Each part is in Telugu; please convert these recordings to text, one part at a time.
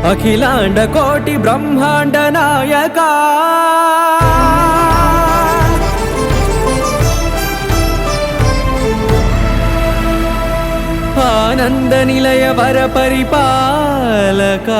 అఖిలాండ కోటి బ్రహ్మాండ నాయక ఆనంద నిలయ వర పరిపాలక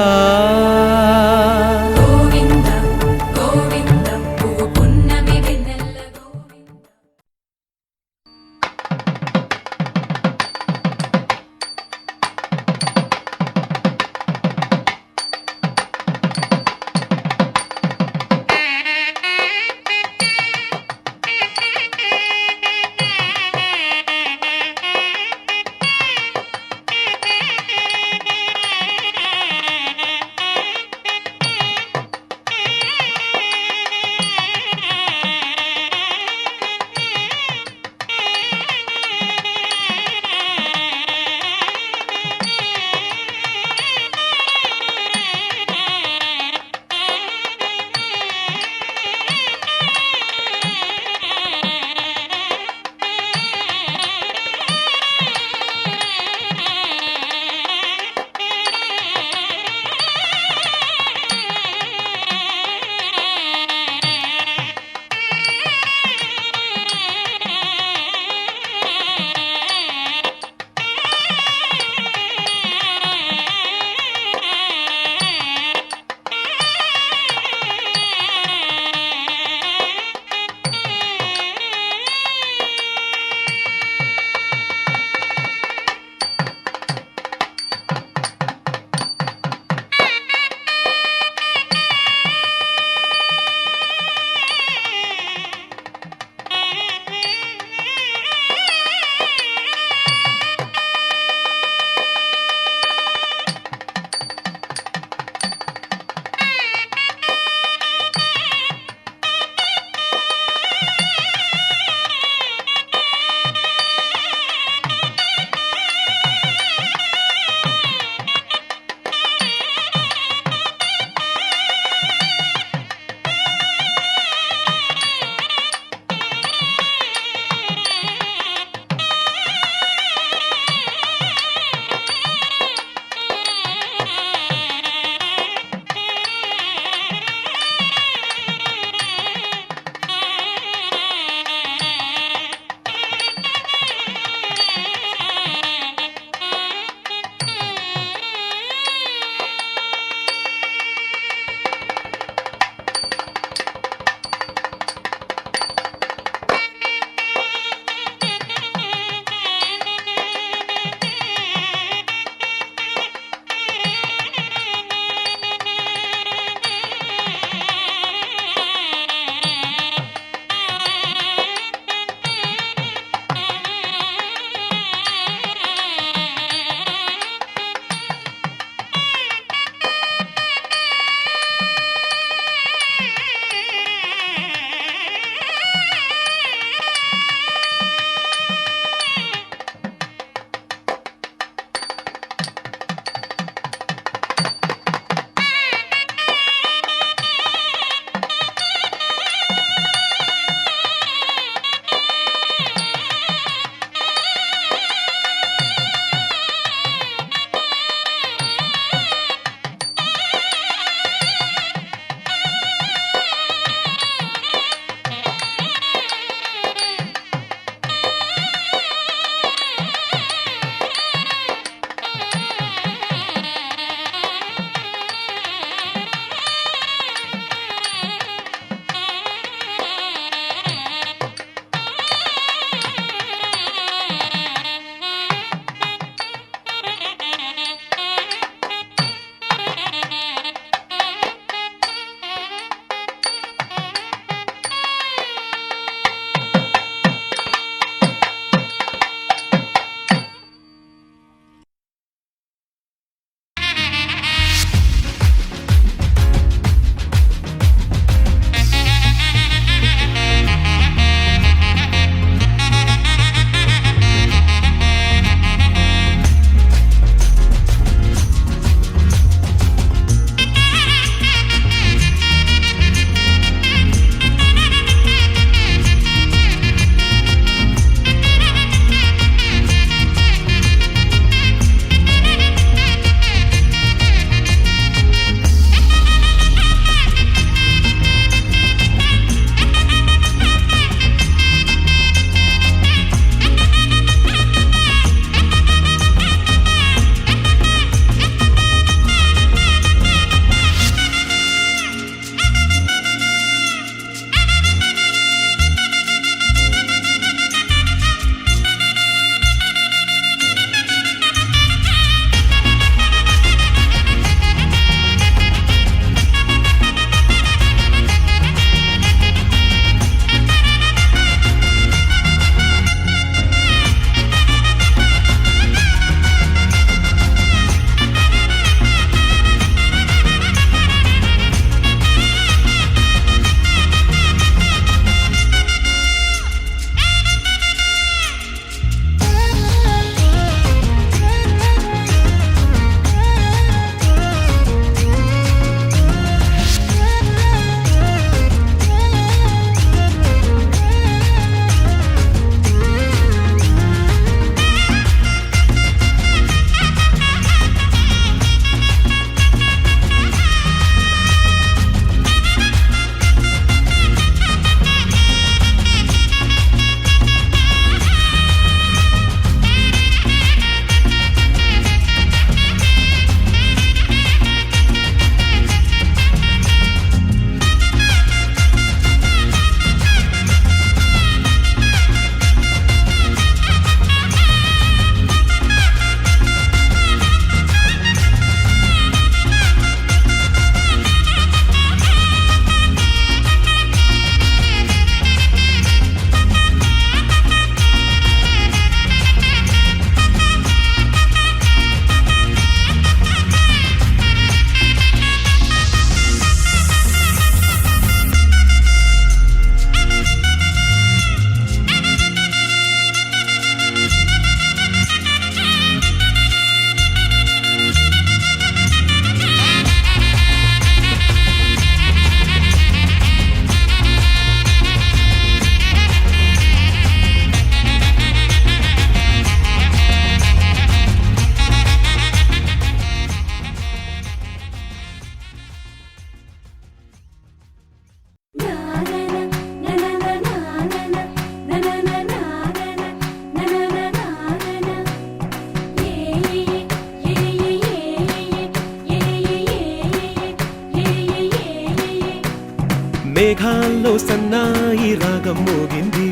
మేఘాల్లో సన్నాయి రాగం మోగింది,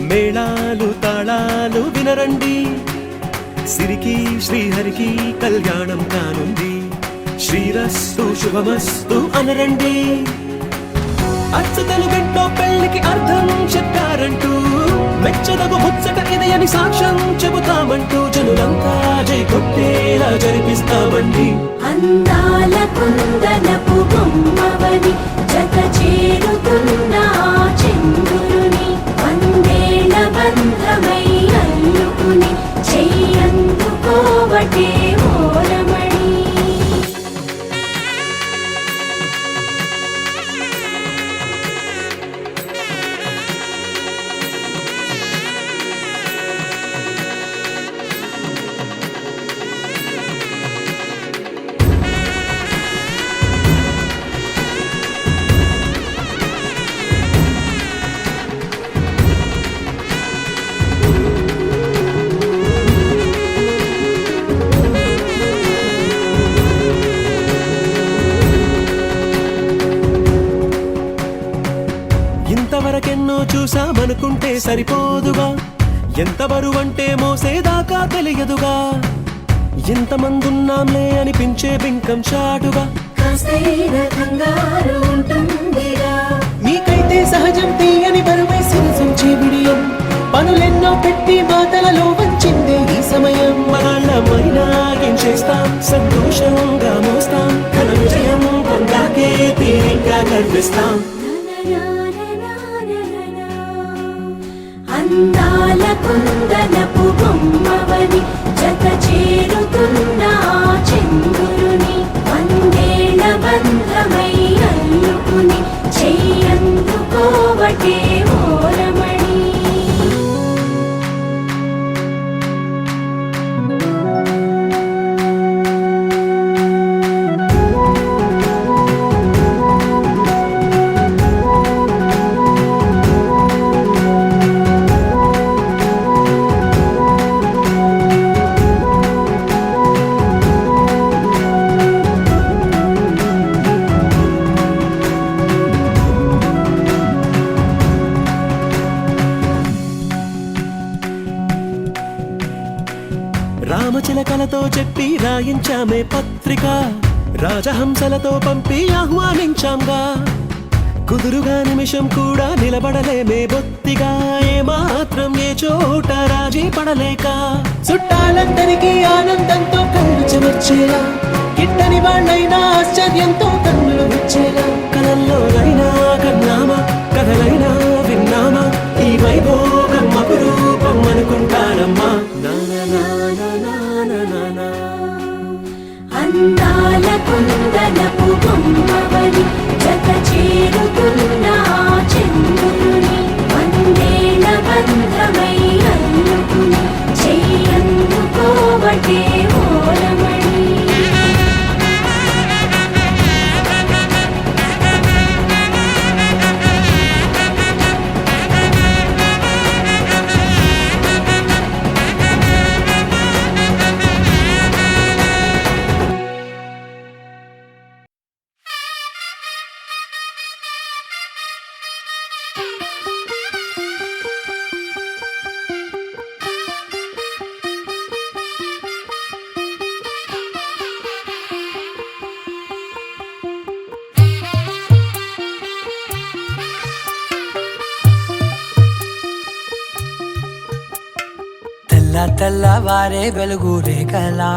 మేళాలు తాళాలు వినరండి. సిరికి శ్రీహరికి కళ్యాణం కానుంది, శ్రీరస్తు శుభమస్తు అనరండి. అచ్చ తెలుగింటో పెళ్లికి అర్థం చెప్పారంటూ, మెచ్చదగు ముచ్చట ఇది అని సాక్ష్యం చెబుతామంటూ, జనులంతా జై కొట్టేలా జరిపిస్తామండి. అందాల కుందనపు బొమ్మవని జత చేరుతున్న చంద్రుని, వందేళ్ల బంధమై అల్లుకుని చెయ్యందుకోవటే ఓరమణి. ఇంతవరకెన్నో చూసామనుకుంటే సరిపోదుగా, ఎంత బరువంటే మోసేదాకా తెలియదుగా. ఇంతమందున్నాంలే అనిపించే బింకం చాటుగా, మీకైతే సహజం తీయని బరువై సిరసించే బిడియం, పనులెన్నో పెట్టి మాటలలో వంచిందే ఈ సమయం. మనాళ్ళమైనా ఏం చేస్తాం, సంతోషంగా మోస్తాం, ఘన విజయం పొందాకే తీరిగ్గా కనిపిస్తాం. అందాల కుందనపు బొమ్మవని జత చేరుతున్న చంద్రుని, వందేళ్ల బంధమై అల్లుకుని చెయ్యందుకోవటే ఓరమణి. రామచిలకలతో చెప్పి రాయించామే పత్రిక, రాజహంసలతో పంపి ఆహ్వానించాంగా. కుదురుగా నిమిషం కూడా నిలబడలేమే బొత్తిగా, ఏమాత్రం ఏ చోట రాజీ పడలేక. చుట్టాలందరికీ ఆనందంతో కళ్ళు చెమర్చేలా, గిట్టని వాళ్ళైనా ఆశ్చర్యంతో కన్నులు వచ్చేలా. కలల్లోనైనా కన్నామా, కథలైనా విన్నామా, ఈ వైభోగం అపురూపం అనుకుంటానమ్మా. అందాల కుందనపు బొమ్మవని జత చేరుతున్న చంద్రుని, వందేళ్ల బంధమై అల్లుకుని చెయ్యందుకోవటే ఓరమణి. తెల్లవారే వెలుగు రేఖలా,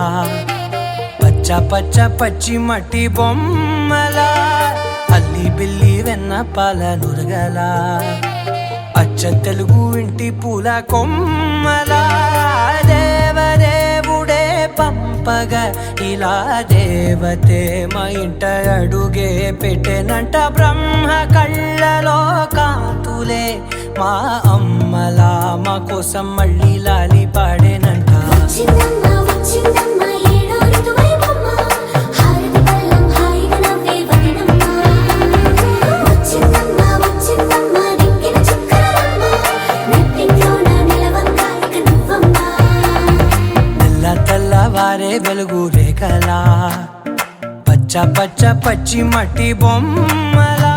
పచ్చ పచ్చ పచ్చి మట్టి బొమ్మలా, అల్లి బిల్లి వెన్న పాల నురగలా, అచ్చ తెలుగు ఇంటి పూల కొమ్మలా. దేవదేవుడే పంపగా ఇలా దేవతే మా ఇంట అడుగే పెట్టెనంట. బ్రహ్మ కళ్ళలో కాంతులే మా అమ్మలా, మా కోసం మళ్ళీ లాలి పాడేనంట. తెల్లవారే వెలుగు రేఖలా, పచ్చ పచ్చ పచ్చి మట్టి బొమ్మలా.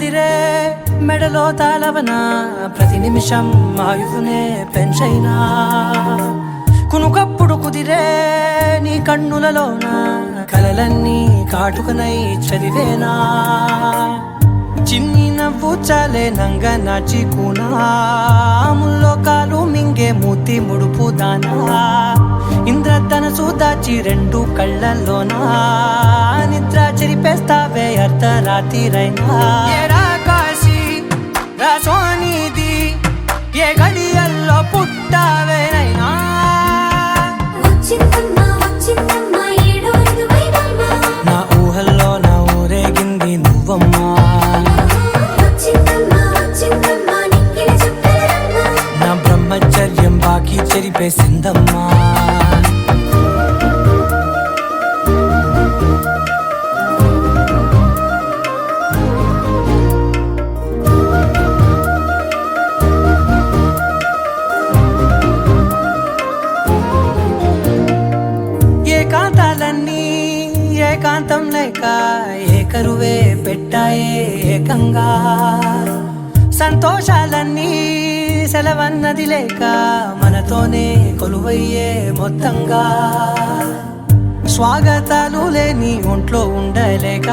కుదిరే మెడలో తాళవన ప్రతి నిమిషం ఆయువునే పెంచైనా కునుకప్పుడు కుదిరే నీ కన్నులలోన కలలన్నీ కాటుకనై చదివేనా చిన్ని నవ్వు చాలే నంగ నాచి కూనాముల్లో కాలు మింగే మూతి ముడుపు దానా ఇంద్రధనసు దాచి రెండు కళ్ళల్లోనా నిద్ర చెరిపేస్తావే అర్ధరాత్రిరైనా ఏరా కాశీ రా సోనిది ఏ గడియల్లో పుట్టావేనైనా వచ్చిందమ్మా వచ్చిందమ్మా ఏడో ఋతువైనమ్మా నా ఊహల్లో నా ఊరేగింది నువ్వమ్మా వచ్చిందమ్మా వచ్చిందమ్మా నిక్కిన చుక్కలమ్మా నా బ్రహ్మచర్యం బాకీ చెరిపేసిందమ్మా ఏకాంతాలన్నీ ఏకాంతం లేక ఏకరువే పెట్టాయే ఏకంగా సంతోషాలన్నీ సెలవన్నది లేక మనతోనే కొలువయ్యే మొత్తంగా స్వాగతాలు లేని ఒంట్లో ఉండలేక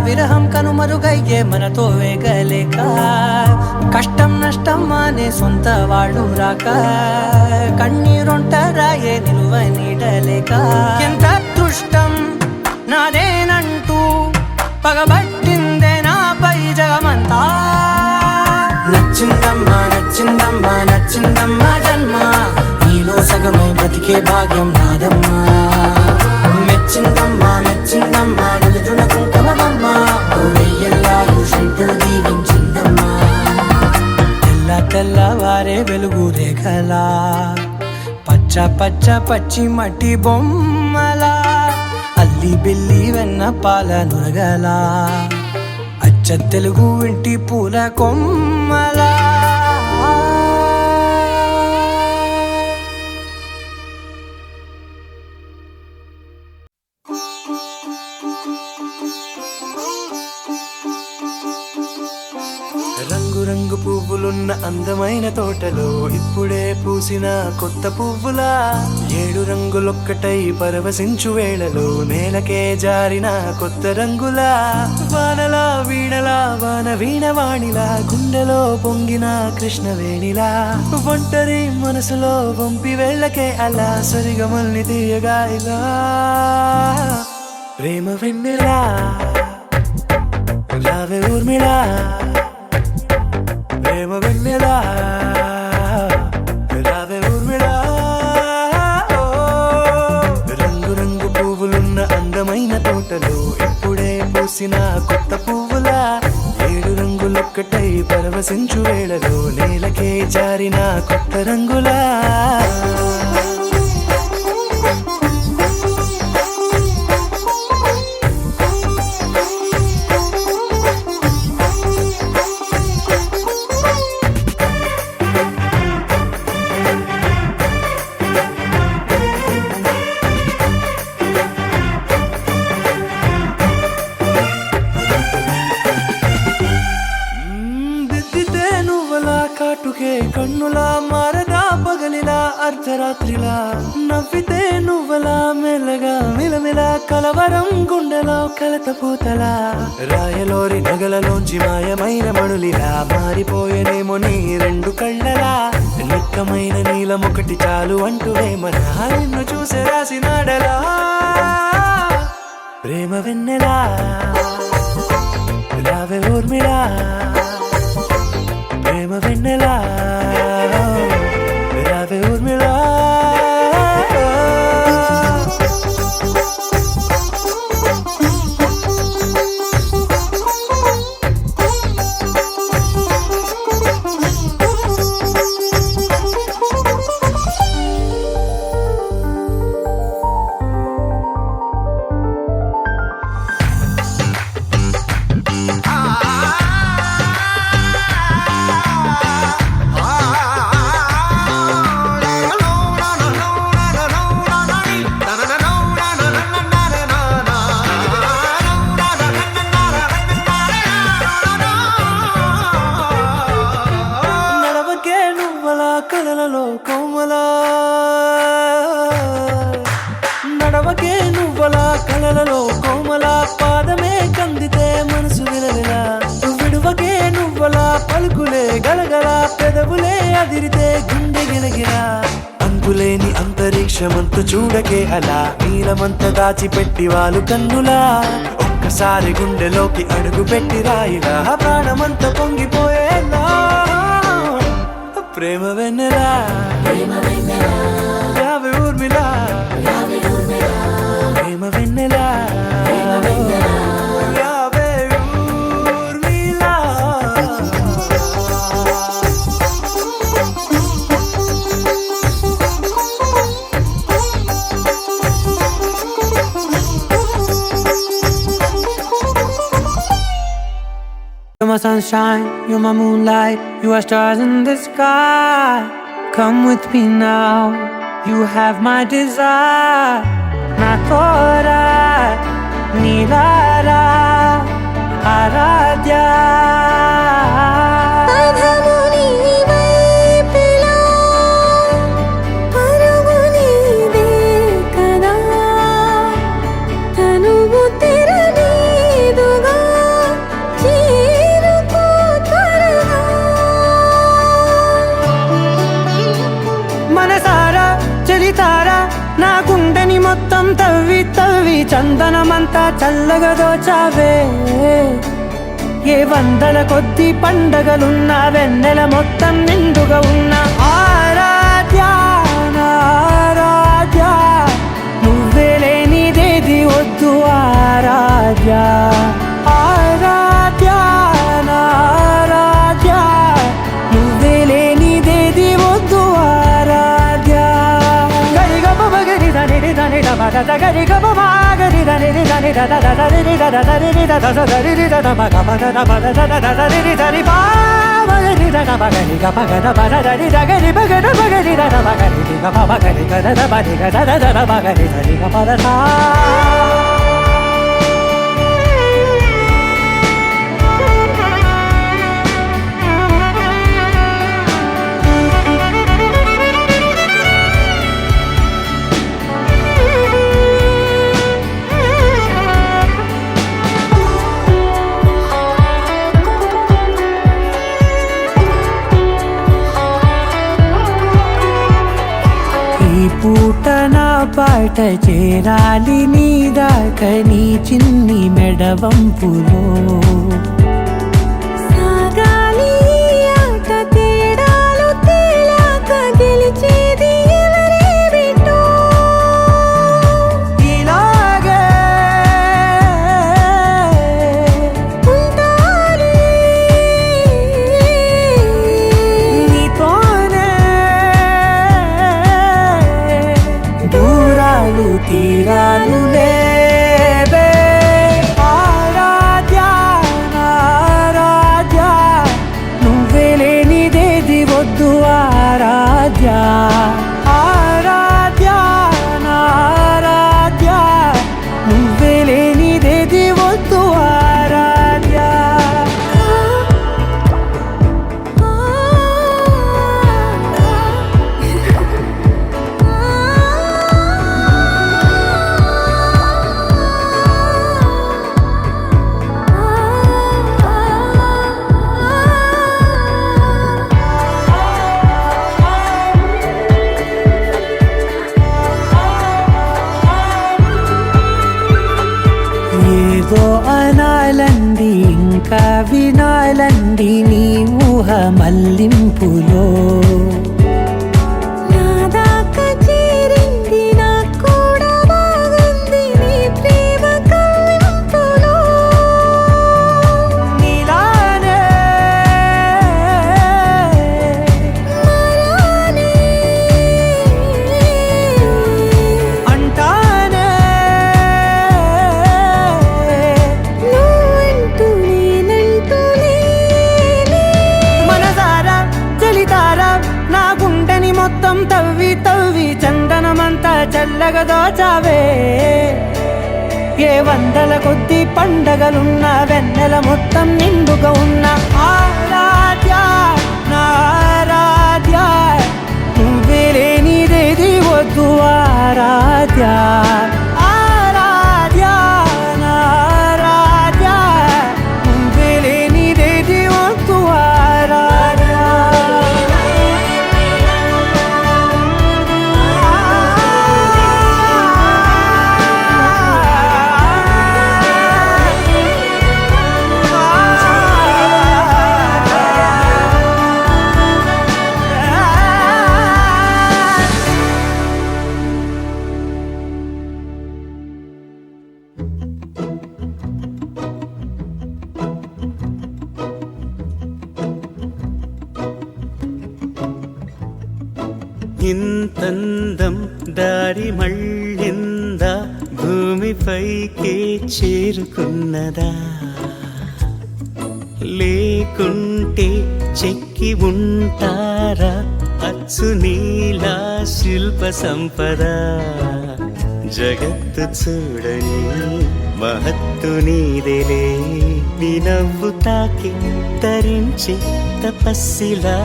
విరహం కనుమరుగయ్యే మనతో వేగలేక కష్టం నష్టం అనే సొంత వాళ్ళు రాక కన్నీరొంటరాయే నిలువ నీడలేక ఎంత అదృష్టం నాదేనంటూ పగబట్టిందే నాపై జగమంతా నచ్చిందమ్మా నచ్చిందమ్మా నచ్చిందమ్మా జన్మ నీలో సగమై బ్రతికే భాగ్యం నాదమ్మా మెచ్చిందమ్మా మెచ్చిందమ్మా నిలుచున కుంకుమమ్మా వెయ్యల్లాలు శంకులు దీవించిందమ్మా తెల్ల తెల్లవారే వెలుగు రేఖలా పచ్చ పచ్చ పచ్చి మట్టి బొమ్మలా అల్లి బిల్లి వెన్న పాల నురగలా అచ్చ తెలుగు ఇంటి పూల కొమ్మలా రంగు రంగు పువ్వులున్న అందమైన తోటలో ఇప్పుడే పూసిన కొత్త పువ్వులా 7 రంగులొక్కటై పరవశించు వేళలో నేలకే జారిన కొత్త రంగులా వానలా వీణలా వాన వీణవాణిలా గుండెలో పొంగిన కృష్ణవేణిలా ఒంటరి మనసులో వంపి వెళ్ళకే అలా సరిగమల్ని తీయగా ఇలా ప్రేమ వెన్నెలా రావే ఊర్మిళా ప్రేమ వెన్నెలా రావే ఊర్మిళా రంగు రంగు పువ్వులున్న అందమైన తోటలో ఇప్పుడే పూసిన కొత్త పువ్వులా 7 రంగులొక్కటై పరవశించు వేళలో నేలకే జారిన కొత్త రంగులా కాటుకే కన్నులా మారదా పగలిలా అర్ధరాత్రిలా నవ్వితే నువ్వలా మెల్లగా మిలమిలా కలవరం గుండెలో కలతపూతలా రాయలోరి నగలలోంచి మాయమైన మణులిలా మారిపోయేనేమో నీ 2 కళ్ళలా నిక్కమైన నీలమొకటి చాలు అంటూ వేమన నిన్ను చూసే రాసినాడలా ప్రేమ వెన్నెలా రావే ఊర్మిళా ప్రేమ వెన్నెలా రావే ఊర్మిళా పెదవులే అదిరితే గుండె గిలగిలా అంతులేని అంతరిక్షమంతు చూడకే అలా నీలమంత దాచిపెట్టి వాళ్ళు కన్నులా ఒక్కసారి గుండెలోకి అడుగు పెట్టి రాయిలా ప్రాణమంత పొంగిపోయేలా ప్రేమ వెన్నెలా యావే ఊర్మిళ ప్రేమ వెన్నెలా యావే Urmila You're my sunshine, you're my moonlight, you are stars in the sky. Come with me now, you have my desire. Na tora, nilara, aradhya. అధముని వైపులా పరుగుని దేకదా తనువు తెరనీదుగా చేరుకో త్వరగా మనసారా చలితారా నా గుండెని మొత్తం తవ్వి తవ్వి చందనమంతా చల్లగా దోచావే ఏ వందల కొద్ది పండగలున్నా వెన్నెల మొత్తం నిండుగా ఉన్న ఆరాధ్య నా ఆరాధ్య నువ్వే లేనిదేది వద్దు ఆరాధ్య ఆరాధ్య నా ఆరాధ్య నువ్వే లేనిదేది వద్దు ఆరాధ్య గరిగ బగరి దని దని దబద గరి గబ మాగరి దని దని దద దరి దద దరి దద దరి దద మగ మగ దబద దద దరి దరి బా మగరి దద మగరి గ మగ దబద దరి దగరి మగ మగరి దద మగరి గ మగరి గ దద బరి గ దద దద మగరి దరి గ పద సా ఈ పూట నా పాట చేరాలి నీ దాకా నీ చిన్ని మెడవంపులో సాగాలి ఆట తేడాలు తేలాక గెలిచేది ఎవరే బిడ్డో ఇలాగే ఉంటాలి నీతోనే దూరాలు తీరాలు లేవే ఆరాధ్య నా ఆరాధ్య నువ్వే లేనిదేది వద్దు ఆరాధ్య ఆరాధ్య నా ఆరాధ్య నువ్వే లేనిదేది వద్దు ఆరాధ్య ఏదో అనాలంది ఇంకా వినాలంది నీ ఊహ మల్లింపులో నా దాకా చేరింది నాకు కూడా బాగుంది నీ ప్రేమ కవ్వింపులో నీలానే మరానే అంటానే నువ్వంటూ నేనంటూ లేనే మనసారా చలితారా నా గుండెని మొత్తం తవ్వి తవ్వి చందనమంతా చల్లగా దోచావే ఏ వందల కొద్ది పండగలున్నా వెన్నెల మొత్తం నిండుగా ఉన్న ఆరాధ్య నా ఆరాధ్య నువ్వే లేనిదేది వద్దు ఆరాధ్య ఆరాధ్య నా ఆరాధ్య నువ్వే లేనిదేది వద్దు ఆరాధ్య ఇంతందం దారి మళ్ళిందా భూమిపైకే చేరుకున్నదా లేకుంటే చెక్కి ఉంటారా అచ్చు నీలా శిల్ప సంపద జగత్తు చూడని మహత్తు నీదేలే నీ నవ్వు తాకి తరించి తపస్సిలా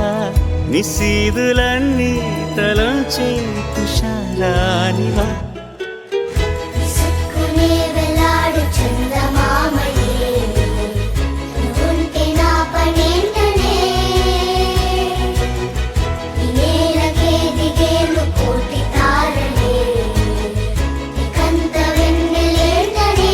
నిశీదులన్నీ తలంచే తుషారానివా విసుక్కునే వెలాడు చందమామయే నువ్వుంటే నా పనేంటనే ఈ నేలకే దిగేను కోటి తారలే ఇకంత వెన్నెలేంటనే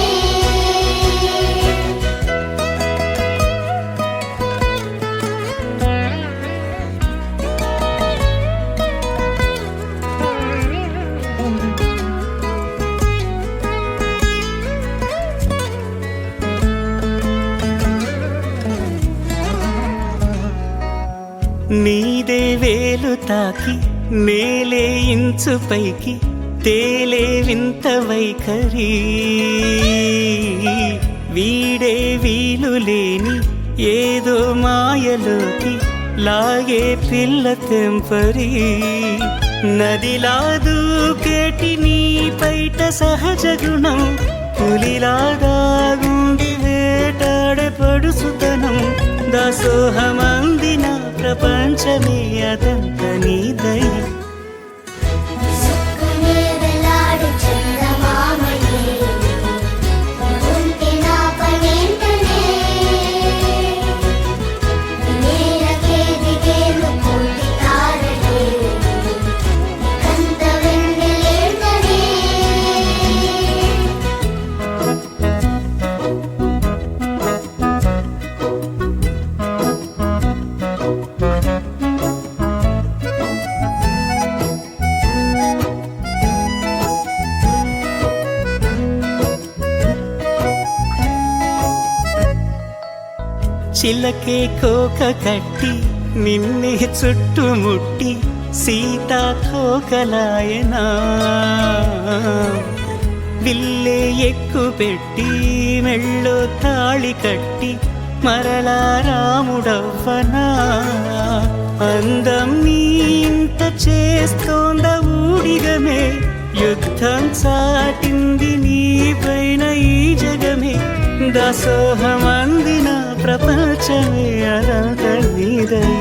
నీదే వేలు తాకి నేలే ఇంచు పైకి తేలే వింత వైఖరి వీడే వీలు లేని ఏదో మాయలోకి లాగే పిల్ల తెంపరి నదిలా దూకేటి నీ పైట సహజ గుణం పులిలాగా గుండి వేటాడే పడుసుతనం దాసోహమందిన ప్రపంచమే అదంత నీదై విసుక్కునే వెలాడు చందమామయే నువ్వుంటే నా పనేంటనే ఈ నేలకే దిగేను కోటి తారలే ఇకంత వెన్నెలేంటనే చిలకే కోక కట్టి నిన్నే చుట్టుముట్టి సీతాకోకలాయనా విల్లే ఎక్కు పెట్టి మెళ్ళో తాళి కట్టి మరలా రాముడవ్వనా అందం నీ ఇంత చేస్తోంద ఊడిగమే యుద్ధం చాటింది నీ పైన ఈ జగమే దాసోహమందిన ప్రపంచమే అదంత నీదై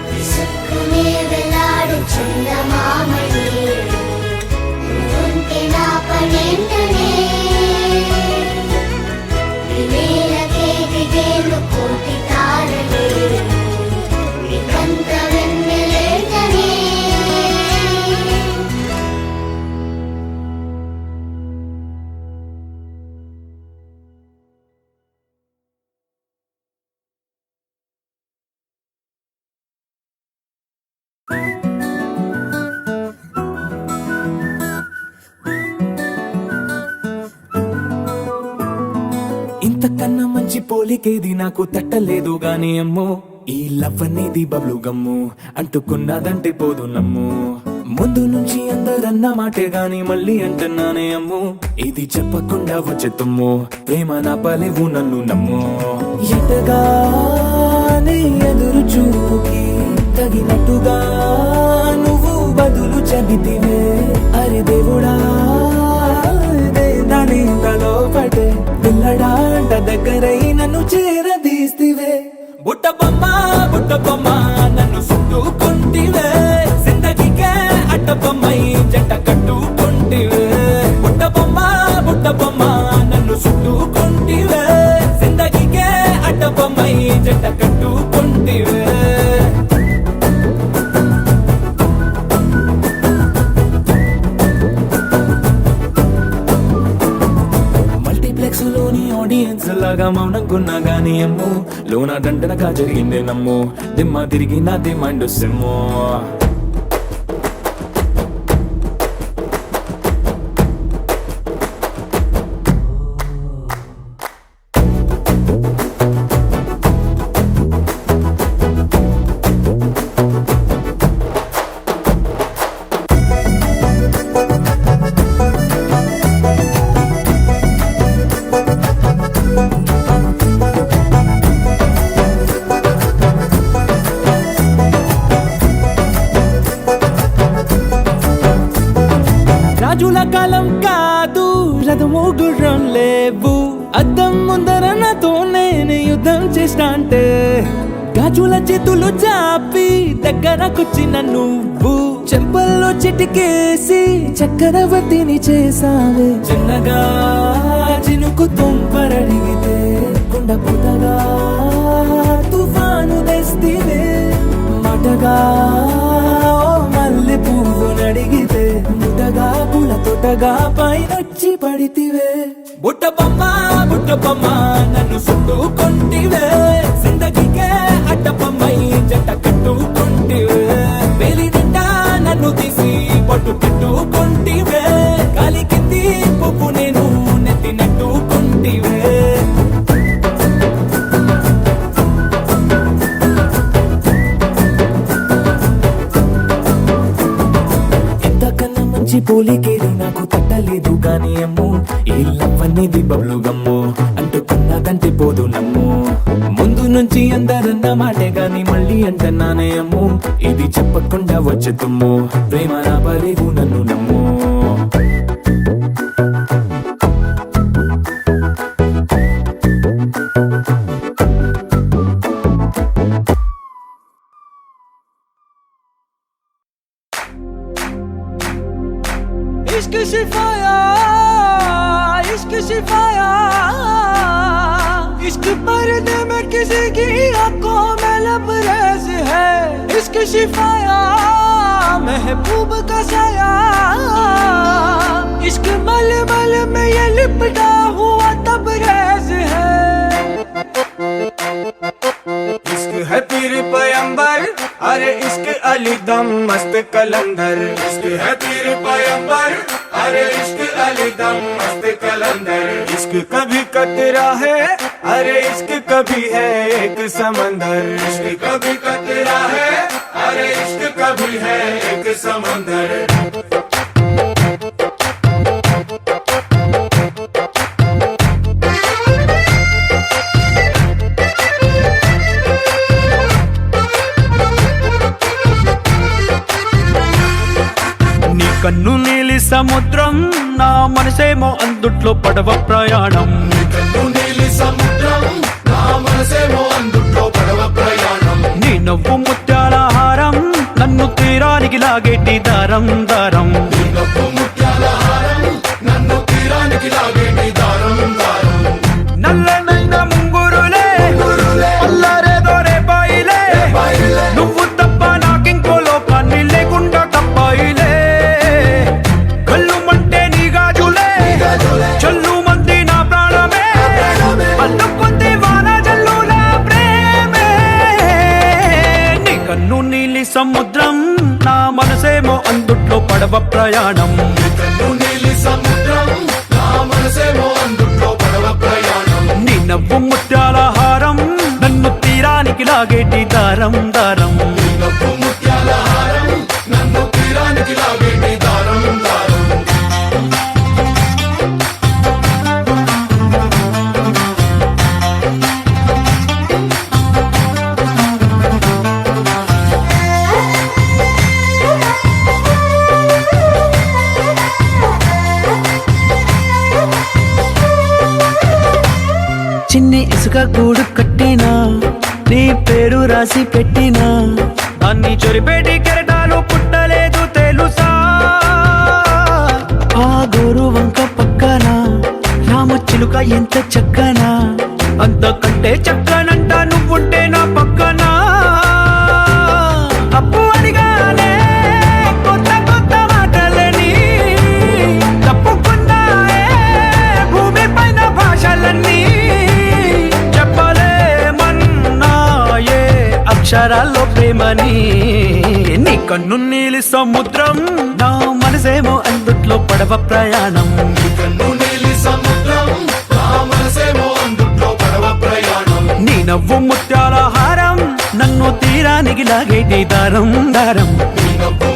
విసుక్కునే వెలాడు చందమామయే నువ్వుంటే నా పనేంటనే ఈ నేలకే దిగేను కోటి తారలే ఇకంత వెన్నెలేంటనే ఇంతకన్నా మంచి పోలికేది నాకు తట్టలేదు గాని అమ్మో ఈ లవ్ అనేది బబ్లు గమ్ము అంటుకున్నదంటే పోదు నమ్ము ముందు నుంచి అందరన్న మాటే గాని మళ్ళీ అంటున్నానే అమ్ము ఇది చెప్పకుండా వచ్చే తుమ్ము ప్రేమ నా పలేవు నన్ను నమ్ము ఎటగానే ఎదురు చూపుకి తగినట్టుగా నువ్వు బదులు చెబితివే అరే దేవుడా దాని తలో పడే పిల్లడాంట దగ్గరై నన్ను చేరదీస్తివే బుట్ట బొమ్మ నన్ను చుట్టుకుంటివే జిందగీకే అట్ట బొమ్మై జంట కట్టుకుంటివే బుట్ట బొమ్మ నన్ను చుట్టుకుంటివే జిందగీకే అట్ట బొమ్మై జంట కట్టుకుంటివే లోని ఆడియన్స్ లాగా మౌనంకున్నా గానీ అమ్ము లోన దండనగా జరిగిందే నమ్ము దిమ్మ తిరిగి నాదే మైండ్ సిమ్ము ఇష్ట అంటే గాజుల చేతులు చాపి దగ్గరకొచ్చిన నువ్వు చెంపల్లో చిటికేసి చక్రవర్తిని చేసావే చిన్నగా చినుకు తుంపరడిగితే కుండ పుటగా తుఫాను తెస్తివే మటగా మల్లె పువ్వు నడిగితే ముటగా పుల తొటగా పైనొచ్చి పడితివే బుట్ట బొమ్మ నన్ను చుట్టుకొంటివే జిందగీకే అడ్డపమ్మై జంట కట్టుకొంటివే వేలి నిండా నన్ను తీసి పట్టు పెట్టుకొంటివే గాలి కింది పువ్వు నేను నెత్తి నెట్టుకొంటివే ఇంతకన్నా మంచి పోలికేది నాకు తట్టలేదు గాని అమ్మో ఈ లవ్ అనేది బబ్లు గమ్ము అంటుకున్నదంటే పోదు నమ్ము ముందు నుంచి అందరన్న మాటే గాని మళ్ళీ అంటున్నానే అమ్ము ఇది చెప్పకుండా వచ్చే తుమ్ము ప్రేమ రాబలేవు నన్ను నమ్ము इश्क शिफाया इश्क शिफाया इश्क पर्दे में किसी की आंखों में लबरेज है इश्क शिफाया महबूब का साया इश्क मलमल में ये लिपटा हुआ तबरेज है इश्क है पीर पैगंबर अरे इश्क अली दम मस्त कलंदर इश्क है पीर पैगंबर अरे इश्क अली दम मस्त कलंदर इश्क कभी कतरा है अरे इश्क कभी है एक समंदर इश्क कभी कतरा है अरे इश्क कभी है एक समंदर కన్ను నీలి సముద్రం నా మనసేమో అందుట్లో పడవ ప్రయాణం కన్ను నీలి సముద్రం నా మనసేమో అందుట్లో పడవ ప్రయాణం నీ నవ్వు ముత్యాల హారం నన్ను తీరానికి లాగేటి దారం దారం నీ నవ్వు ముత్యాల హారం నన్ను తీరానికి లాగేటి దారం దారం నల్లనైన ముంగురులే అల్లారేదో రేపాయిలే నువ్వు తప్ప నాకింకో లోకాన్ని లేకుండా తప్పాయిలే కళ్ళు మంటే నీ గాజులే చల్లు మంది నా ప్రాణమే అల్లుకుంది వాన జల్లుల ప్రేమే నీ కన్ను నీలి సముద్రం నా మనసేమో అందుట్లో పడవ ప్రయాణం కన్ను నీలి సముద్రం నా మనసేమో అందుట్లో పడవ ప్రయాణం నీ నవ్వు ముత్యాల హారం నన్ను తీరానికి లాగేటి దారం దారం నీ నవ్వు ముత్యాల హారం నన్ను తీరానికి లాగేటి దారం దారం చిన్ని ఇసుక గూడు కట్టినా నీ పేరు రాసి పెట్టినా దాన్ని చొరిపేటి కెరటాలు పుట్టలేదు తెలుసా ఆ గోరు వంక పక్కన రామచిలుక ఎంత చక్కనా అంతకంటే చక్కనంట నువ్వుంటే నా పక్కన అప్పు అడిగానే కొత్త కొత్త మాటలని తప్పుకున్నాయే భూమి పైన భాషలన్నీ చెప్పలేమన్నాయే అక్షరాల్లో ప్రేమని నీ కన్ను నీలి సముద్రం నా మనసేమో అందుట్లో పడవ ప్రయాణం కన్ను నీలి సముద్రం నా మనసేమో అందుట్లో పడవ ప్రయాణం నీ నవ్వు ముత్యాల హారం నన్ను తీరానికి లాగేటి దారం దారం నీ నవ్వు